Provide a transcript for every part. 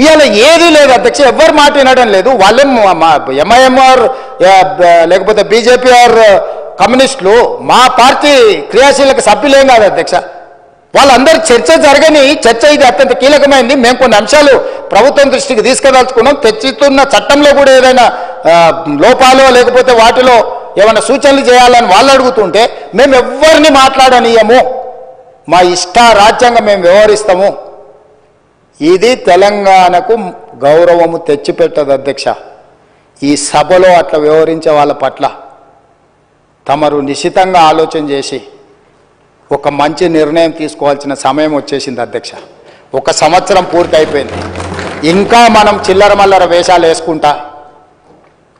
ఇవాళ ఏదీ లేదు అధ్యక్ష, ఎవ్వరు మాట వినడం లేదు. వాళ్ళేం ఎంఐఎంఆర్ లేకపోతే బీజేపీ ఆర్ కమ్యూనిస్టులు మా పార్టీ క్రియాశీలక సభ్యులేం కాదు అధ్యక్ష. వాళ్ళందరూ చర్చ జరగని చర్చ ఇది అత్యంత కీలకమైంది. మేము కొన్ని అంశాలు ప్రభుత్వం దృష్టికి తీసుకుదలుచుకున్నాం. తెచ్చుతున్న చట్టంలో కూడా ఏదైనా లోపాలో లేకపోతే వాటిలో ఏమైనా సూచనలు చేయాలని వాళ్ళు అడుగుతుంటే మేము ఎవ్వరిని మాట్లాడనీయము, మా ఇష్ట రాజ్యాంగం మేము వ్యవహరిస్తాము. ఇది తెలంగాణకు గౌరవము తెచ్చిపెట్టదు అధ్యక్ష. ఈ సభలో అట్లా వ్యవహరించే వాళ్ళ పట్ల తమరు నిశితంగా ఆలోచన చేసి ఒక మంచి నిర్ణయం తీసుకోవాల్సిన సమయం వచ్చేసింది అధ్యక్ష. 1 సంవత్సరం పూర్తి అయిపోయింది. ఇంకా మనం చిల్లర మల్లర వేషాలు వేసుకుంటా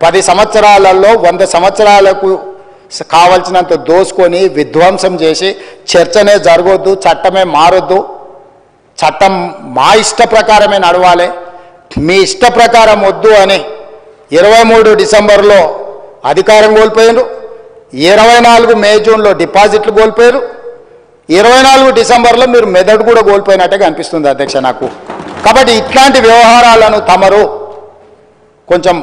10 సంవత్సరాలలో 100 సంవత్సరాలకు కావలసినంత దోసుకొని విధ్వంసం చేసి చర్చనే జరగొద్దు, చట్టమే మారొద్దు, చట్టం మా ఇష్ట ప్రకారమే నడవాలి, మీ ఇష్ట ప్రకారం వద్దు అని 23 డిసెంబర్లో అధికారం కోల్పోయారు. 24 మే జూన్లో డిపాజిట్లు కోల్పోయారు. 24 డిసెంబర్లో మీరు మెదడు కూడా కోల్పోయినట్టుగా అనిపిస్తుంది అధ్యక్ష నాకు. కాబట్టి ఇట్లాంటి వ్యవహారాలను తమరు కొంచెం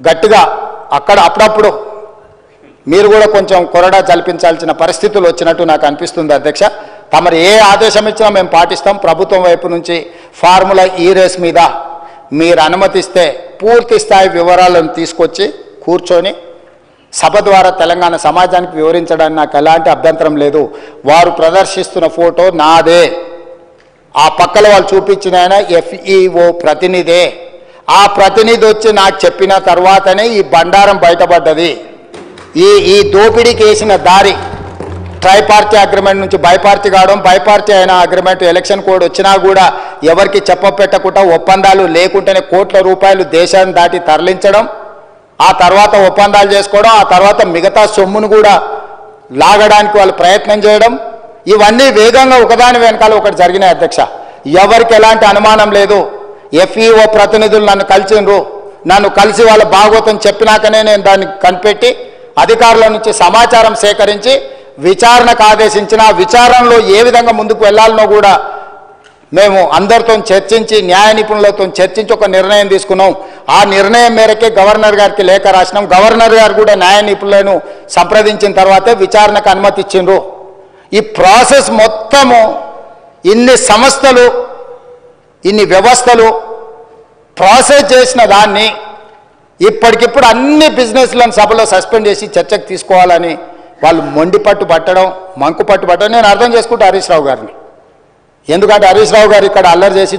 గట్టిగా అప్పుడప్పుడు మీరు కూడా కొంచెం కొరడా చల్పించాల్సిన పరిస్థితులు వచ్చినట్టు నాకు అనిపిస్తుంది అధ్యక్ష. తమరు ఏ ఆదేశం ఇచ్చినా మేము పాటిస్తాం. ప్రభుత్వం వైపు నుంచి ఫార్ములా ఈ రేస్ మీద మీరు అనుమతిస్తే పూర్తి స్థాయి వివరాలను తీసుకొచ్చి కూర్చొని సభ ద్వారా తెలంగాణ సమాజానికి వివరించడానికి నాకు ఎలాంటి అభ్యంతరం లేదు. వారు ప్రదర్శిస్తున్న ఫోటో నాదే, ఆ పక్కల వాళ్ళు చూపించిన ఆయన FEO ప్రతినిధే. ఆ ప్రతినిధి వచ్చి నాకు చెప్పిన తర్వాతనే ఈ బండారం బయటపడ్డది. ఈ దోపిడీకి వేసిన దారి ట్రైపార్టీ అగ్రిమెంట్ నుంచి బైపార్టీ కావడం, బైపార్టీ అయిన అగ్రిమెంట్ ఎలక్షన్ కోడ్ వచ్చినా కూడా ఎవరికి చెప్పపెట్టకుండా ఒప్పందాలు లేకుండానే కోట్ల రూపాయలు దేశాన్ని దాటి తరలించడం, ఆ తర్వాత ఒప్పందాలు చేసుకోవడం, ఆ తర్వాత మిగతా సొమ్మును కూడా లాగడానికి వాళ్ళు ప్రయత్నం చేయడం, ఇవన్నీ వేగంగా ఒకదాని వెనకాల ఒకటి జరిగినాయి అధ్యక్ష. ఎవరికి ఎలాంటి అనుమానం లేదు. FEO ప్రతినిధులు నన్ను కలిసిండ్రు, నన్ను కలిసి వాళ్ళ భాగవతం చెప్పినాకనే నేను దాన్ని కనిపెట్టి అధికారుల నుంచి సమాచారం సేకరించి విచారణకు ఆదేశించిన, విచారణలో ఏ విధంగా ముందుకు వెళ్లాలనో కూడా మేము అందరితో చర్చించి న్యాయ నిపుణులతో చర్చించి ఒక నిర్ణయం తీసుకున్నాం. ఆ నిర్ణయం మేరకే గవర్నర్ గారికి లేఖ రాసినాం. గవర్నర్ గారు కూడా న్యాయ నిపుణులను సంప్రదించిన తర్వాతే విచారణకు అనుమతి ఇచ్చిండ్రు. ఈ ప్రాసెస్ మొత్తము ఇన్ని సంస్థలు ఇన్ని వ్యవస్థలు ప్రాసెస్ చేసిన దాన్ని ఇప్పటికిప్పుడు అన్ని బిజినెస్లను సభలో సస్పెండ్ చేసి చర్చకు తీసుకోవాలని వాళ్ళు మొండిపట్టు పట్టడం, మంకుపట్టు పట్టడం నేను అర్థం చేసుకుంటా హరీష్ రావు గారిని. ఎందుకంటే హరీష్ రావు గారు ఇక్కడ అల్లరి చేసి